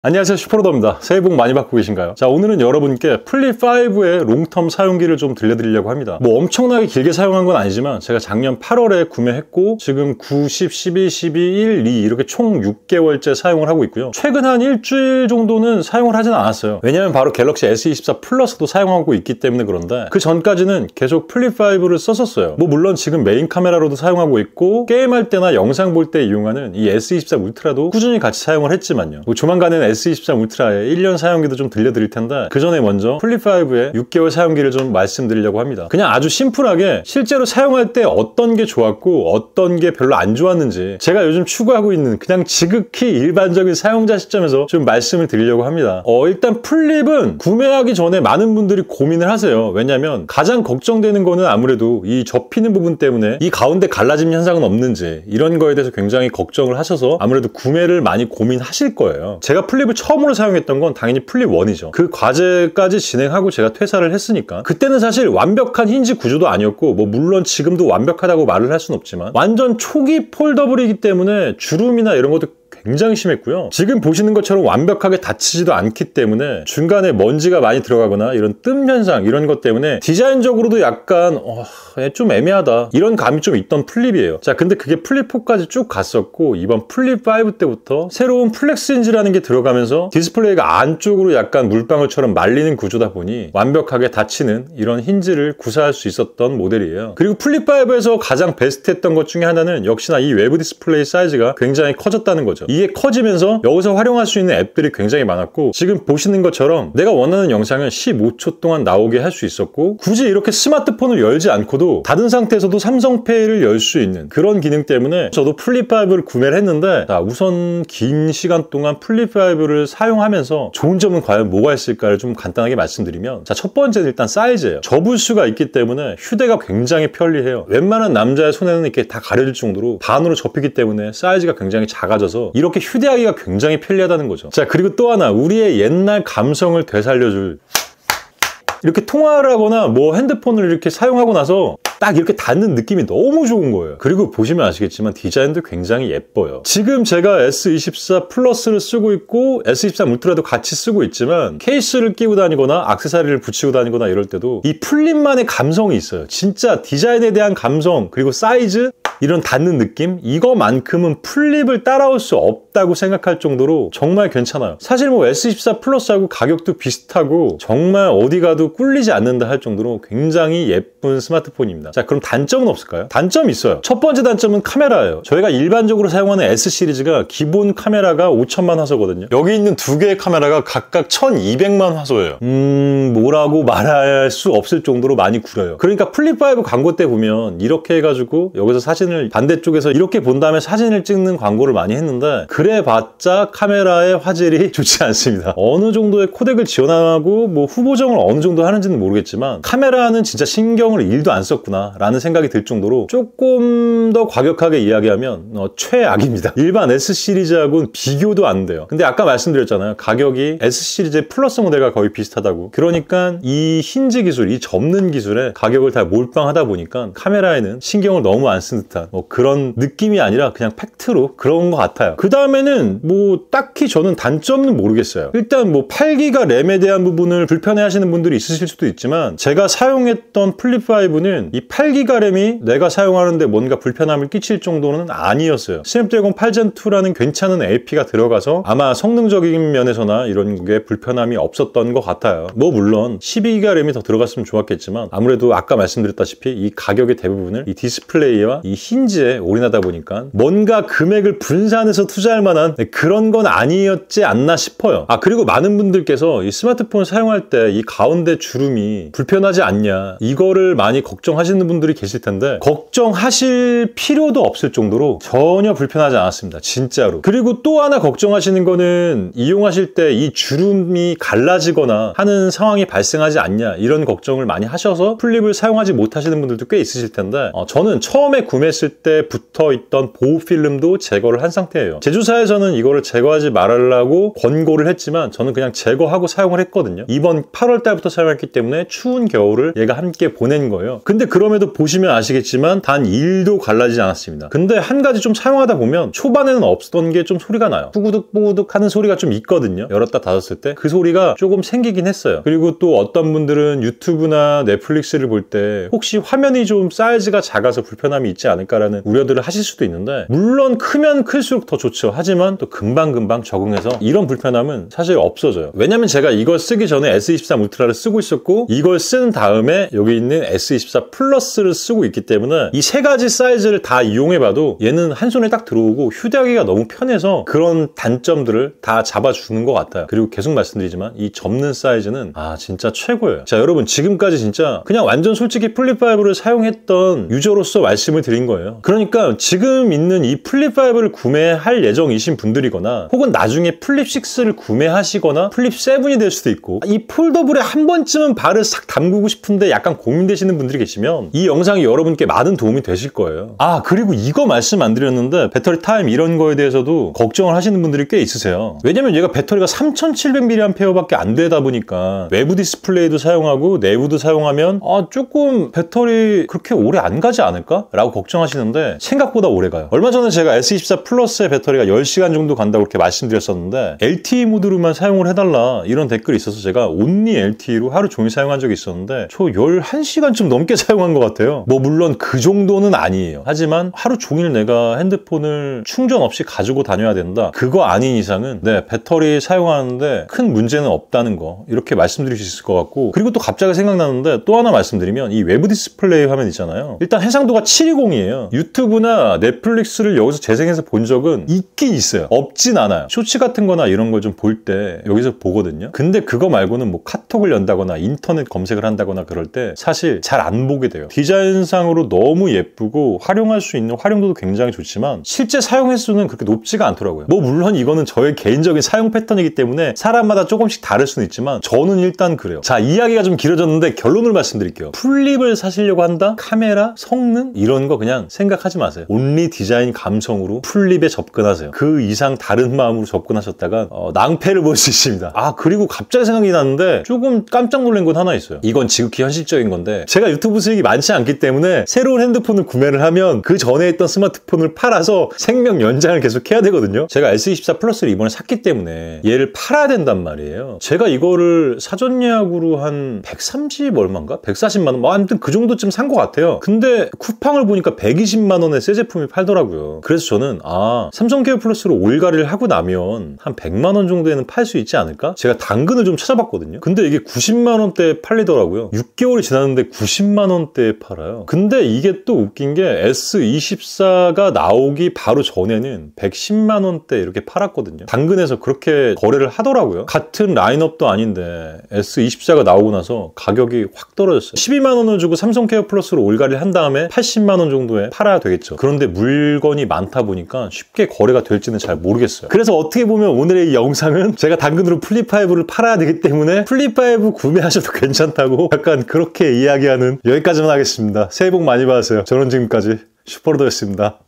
안녕하세요, 슈퍼로더입니다. 새해 복 많이 받고 계신가요? 자, 오늘은 여러분께 플립5의 롱텀 사용기를 좀 들려드리려고 합니다. 뭐 엄청나게 길게 사용한 건 아니지만 제가 작년 8월에 구매했고 지금 9, 10, 11, 12, 1, 2 이렇게 총 6개월째 사용을 하고 있고요. 최근 한 일주일 정도는 사용을 하진 않았어요. 왜냐면 바로 갤럭시 S24 플러스도 사용하고 있기 때문에 그런데 그 전까지는 계속 플립5를 썼었어요. 뭐 물론 지금 메인 카메라로도 사용하고 있고 게임할 때나 영상 볼 때 이용하는 이 S24 울트라도 꾸준히 같이 사용을 했지만요. 뭐 조만간에는 S24 울트라의 1년 사용기도 좀 들려드릴 텐데 그 전에 먼저 플립5의 6개월 사용기를 좀 말씀드리려고 합니다. 그냥 아주 심플하게 실제로 사용할 때 어떤 게 좋았고 어떤 게 별로 안 좋았는지 제가 요즘 추구하고 있는 그냥 지극히 일반적인 사용자 시점에서 좀 말씀을 드리려고 합니다. 일단 플립은 구매하기 전에 많은 분들이 고민을 하세요. 왜냐면 가장 걱정되는 거는 아무래도 이 접히는 부분 때문에 이 가운데 갈라짐 현상은 없는지 이런 거에 대해서 굉장히 걱정을 하셔서 아무래도 구매를 많이 고민하실 거예요. 제가 플립을 처음으로 사용했던 건 당연히 플립1이죠. 그 과제까지 진행하고 제가 퇴사를 했으니까 그때는 사실 완벽한 힌지 구조도 아니었고 뭐 물론 지금도 완벽하다고 말을 할 수는 없지만 완전 초기 폴더블이기 때문에 주름이나 이런 것도 굉장히 심했고요. 지금 보시는 것처럼 완벽하게 닫히지도 않기 때문에 중간에 먼지가 많이 들어가거나 이런 뜸 현상 이런 것 때문에 디자인적으로도 약간 좀 애매하다 이런 감이 좀 있던 플립이에요. 자, 근데 그게 플립4까지 쭉 갔었고 이번 플립5 때부터 새로운 플렉스 힌지라는 게 들어가면서 디스플레이가 안쪽으로 약간 물방울처럼 말리는 구조다 보니 완벽하게 닫히는 이런 힌지를 구사할 수 있었던 모델이에요. 그리고 플립5에서 가장 베스트했던 것 중에 하나는 역시나 이 외부 디스플레이 사이즈가 굉장히 커졌다는 거죠. 이게 커지면서 여기서 활용할 수 있는 앱들이 굉장히 많았고 지금 보시는 것처럼 내가 원하는 영상을 15초 동안 나오게 할 수 있었고 굳이 이렇게 스마트폰을 열지 않고도 닫은 상태에서도 삼성페이를 열 수 있는 그런 기능 때문에 저도 플립5를 구매를 했는데 자, 우선 긴 시간 동안 플립5를 사용하면서 좋은 점은 과연 뭐가 있을까를 좀 간단하게 말씀드리면 자, 첫 번째는 일단 사이즈예요. 접을 수가 있기 때문에 휴대가 굉장히 편리해요. 웬만한 남자의 손에는 이렇게 다 가려질 정도로 반으로 접히기 때문에 사이즈가 굉장히 작아져서 이렇게 휴대하기가 굉장히 편리하다는 거죠. 자, 그리고 또 하나 우리의 옛날 감성을 되살려줄 이렇게 통화를 하거나 뭐 핸드폰을 이렇게 사용하고 나서 딱 이렇게 닿는 느낌이 너무 좋은 거예요. 그리고 보시면 아시겠지만 디자인도 굉장히 예뻐요. 지금 제가 S24 플러스를 쓰고 있고 S23 울트라도 같이 쓰고 있지만 케이스를 끼고 다니거나 액세서리를 붙이고 다니거나 이럴 때도 이 플립만의 감성이 있어요. 진짜 디자인에 대한 감성 그리고 사이즈 이런 닿는 느낌? 이거만큼은 플립을 따라올 수 없다고 생각할 정도로 정말 괜찮아요. 사실 뭐 S24 플러스하고 가격도 비슷하고 정말 어디 가도 꿀리지 않는다 할 정도로 굉장히 예쁜 스마트폰입니다. 자, 그럼 단점은 없을까요? 단점이 있어요. 첫 번째 단점은 카메라예요. 저희가 일반적으로 사용하는 S 시리즈가 기본 카메라가 5천만 화소거든요. 여기 있는 두 개의 카메라가 각각 1200만 화소예요. 뭐라고 말할 수 없을 정도로 많이 구려요. 그러니까 플립5 광고 때 보면 이렇게 해가지고 여기서 사진을 반대쪽에서 이렇게 본 다음에 사진을 찍는 광고를 많이 했는데 그래봤자 카메라의 화질이 좋지 않습니다. 어느 정도의 코덱을 지원하고 뭐 후보정을 어느 정도 하는지는 모르겠지만 카메라는 진짜 신경을 1도 안 썼구나 라는 생각이 들 정도로 조금 더 과격하게 이야기하면 최악입니다. 일반 S 시리즈하고는 비교도 안 돼요. 근데 아까 말씀드렸잖아요. 가격이 S 시리즈의 플러스 모델과 거의 비슷하다고. 그러니까 이 힌지 기술, 이 접는 기술에 가격을 다 몰빵하다 보니까 카메라에는 신경을 너무 안 쓴 듯한 뭐 그런 느낌이 아니라 그냥 팩트로 그런 것 같아요. 그 다음에는 뭐 딱히 저는 단점은 모르겠어요. 일단 뭐 8기가 램에 대한 부분을 불편해 하시는 분들이 있으실 수도 있지만 제가 사용했던 플립5는 이 8기가 램이 내가 사용하는데 뭔가 불편함을 끼칠 정도는 아니었어요. 스냅드래곤 8gen2라는 괜찮은 AP가 들어가서 아마 성능적인 면에서나 이런 게 불편함이 없었던 것 같아요. 뭐 물론 12기가 램이 더 들어갔으면 좋았겠지만 아무래도 아까 말씀드렸다시피 이 가격의 대부분을 이 디스플레이와 이 힌지에 올인하다 보니까 뭔가 금액을 분산해서 투자할 만한 그런 건 아니었지 않나 싶어요. 그리고 많은 분들께서 이 스마트폰 사용할 때 이 가운데 주름이 불편하지 않냐 이거를 많이 걱정하시는 분들이 계실 텐데 걱정하실 필요도 없을 정도로 전혀 불편하지 않았습니다. 진짜로. 그리고 또 하나 걱정하시는 거는 이용하실 때 이 주름이 갈라지거나 하는 상황이 발생하지 않냐 이런 걱정을 많이 하셔서 플립을 사용하지 못하시는 분들도 꽤 있으실 텐데 저는 처음에 구매했을 때 붙어 있던 보호 필름도 제거를 한 상태예요. 제조사에서는 이거를 제거하지 말라고 권고를 했지만 저는 그냥 제거하고 사용을 했거든요. 이번 8월 달부터 사용했기 때문에 추운 겨울을 얘가 함께 보낸 거예요. 근데 그럼에도 보시면 아시겠지만 단 1도 갈라지지 않았습니다. 근데 한 가지 좀 사용하다 보면 초반에는 없었던 게 좀 소리가 나요. 뿌구득뿌구득 하는 소리가 좀 있거든요. 열었다 닫았을 때 그 소리가 조금 생기긴 했어요. 그리고 또 어떤 분들은 유튜브나 넷플릭스를 볼 때 혹시 화면이 좀 사이즈가 작아서 불편함이 있지 않을까라는 우려들을 하실 수도 있는데, 물론 크면 클수록 더 좋죠. 하지만 또 금방금방 적응해서 이런 불편함은 사실 없어져요. 왜냐면 제가 이걸 쓰기 전에 S23 울트라를 쓰고 있었고, 이걸 쓴 다음에 여기 있는 S24 플러스를 쓰고 있기 때문에 이 세 가지 사이즈를 다 이용해봐도 얘는 한 손에 딱 들어오고 휴대하기가 너무 편해서 그런 단점들을 다 잡아주는 것 같아요. 그리고 계속 말씀드리지만 이 접는 사이즈는 진짜 최고예요. 자, 여러분, 지금까지 진짜 그냥 완전 솔직히 플립5를 사용했던 유저로서 말씀을 드린 거예요. 그러니까 지금 있는 이 플립5를 구매할 예정이신 분들이거나 혹은 나중에 플립6를 구매하시거나 플립7이 될 수도 있고, 이 폴더블에 한 번쯤은 발을 싹 담그고 싶은데 약간 고민되시는 분들이 계시면 이 영상이 여러분께 많은 도움이 되실 거예요. 그리고 이거 말씀 안 드렸는데 배터리 타임 이런 거에 대해서도 걱정을 하시는 분들이 꽤 있으세요. 왜냐면 얘가 배터리가 3700mAh 밖에 안 되다 보니까 외부 디스플레이도 사용하고 내부도 사용하면 조금 배터리 그렇게 오래 안 가지 않을까? 라고 걱정하시는데 생각보다 오래 가요. 얼마 전에 제가 S24 플러스의 배터리가 10시간 정도 간다고 그렇게 말씀드렸었는데 LTE 모드로만 사용을 해달라 이런 댓글이 있어서 제가 온리 LTE로 하루 종일 사용한 적이 있었는데 저 11시간쯤 넘게 사용한 것 같아요. 물론 그 정도는 아니에요. 하지만 하루 종일 내가 핸드폰을 충전 없이 가지고 다녀야 된다, 그거 아닌 이상은 배터리 사용하는데 큰 문제는 없다는 거, 이렇게 말씀드릴 수 있을 것 같고, 그리고 또 갑자기 생각나는데 또 하나 말씀드리면 이 외부 디스플레이 화면 있잖아요. 일단 해상도가 720이에요. 유튜브나 넷플릭스를 여기서 재생해서 본 적은 있긴 있어요. 없진 않아요. 쇼츠 같은 거나 이런 걸 좀 볼 때 여기서 보거든요. 근데 그거 말고는 카톡을 연다거나 인터넷 검색을 한다거나 그럴 때 사실 잘 안 보게 돼요. 디자인상으로 너무 예쁘고 활용할 수 있는 활용도도 굉장히 좋지만 실제 사용 횟수는 그렇게 높지가 않더라고요. 물론 이거는 저의 개인적인 사용 패턴이기 때문에 사람마다 조금씩 다를 수는 있지만 저는 일단 그래요. 자, 이야기가 좀 길어졌는데 결론을 말씀드릴게요. 플립을 사시려고 한다? 카메라, 성능 이런 거 그냥 생각하지 마세요. 온리 디자인 감성으로 플립에 접근하세요. 그 이상 다른 마음으로 접근하셨다가 낭패를 볼 수 있습니다. 그리고 갑자기 생각이 났는데 조금 깜짝 놀란 건 하나 있어요. 이건 지극히 현실적인 건데, 제가 유튜브 수익이 많지 않기 때문에 새로운 핸드폰을 구매를 하면 그 전에 있던 스마트폰을 팔아서 생명 연장을 계속 해야 되거든요. 제가 S24 플러스를 이번에 샀기 때문에 얘를 팔아야 된단 말이에요. 제가 이거를 사전 예약으로 한 130 얼마인가? 140만 원? 아무튼 그 정도쯤 산 것 같아요. 근데 쿠팡을 보니까 120만 원에 새 제품이 팔더라고요. 그래서 저는 삼성 케어 플러스로 올가리를 하고 나면 한 100만 원 정도에는 팔 수 있지 않을까? 제가 당근을 좀 찾아봤거든요. 근데 이게 90만 원대에 팔리더라고요. 6개월이 지났는데 90만 원대에 팔아요. 근데 이게 또 웃긴 게 S24가 나오기 바로 전에는 110만 원대 이렇게 팔았거든요. 당근에서 그렇게 거래를 하더라고요. 같은 라인업도 아닌데 S24가 나오고 나서 가격이 확 떨어졌어요. 12만 원을 주고 삼성 케어 플러스로 올가리를 한 다음에 80만 원 정도에 팔아야 되겠죠. 그런데 물건이 많다 보니까 쉽게 거래가 될지는 잘 모르겠어요. 그래서 어떻게 보면 오늘의 이 영상은 제가 당근으로 플립5를 팔아야 되기 때문에 플립5 구매하셔도 괜찮다고 약간 그렇게 이야기하는, 여기까지만 하겠습니다. 새해 복 많이 받으세요. 저는 지금까지 슈퍼로더였습니다.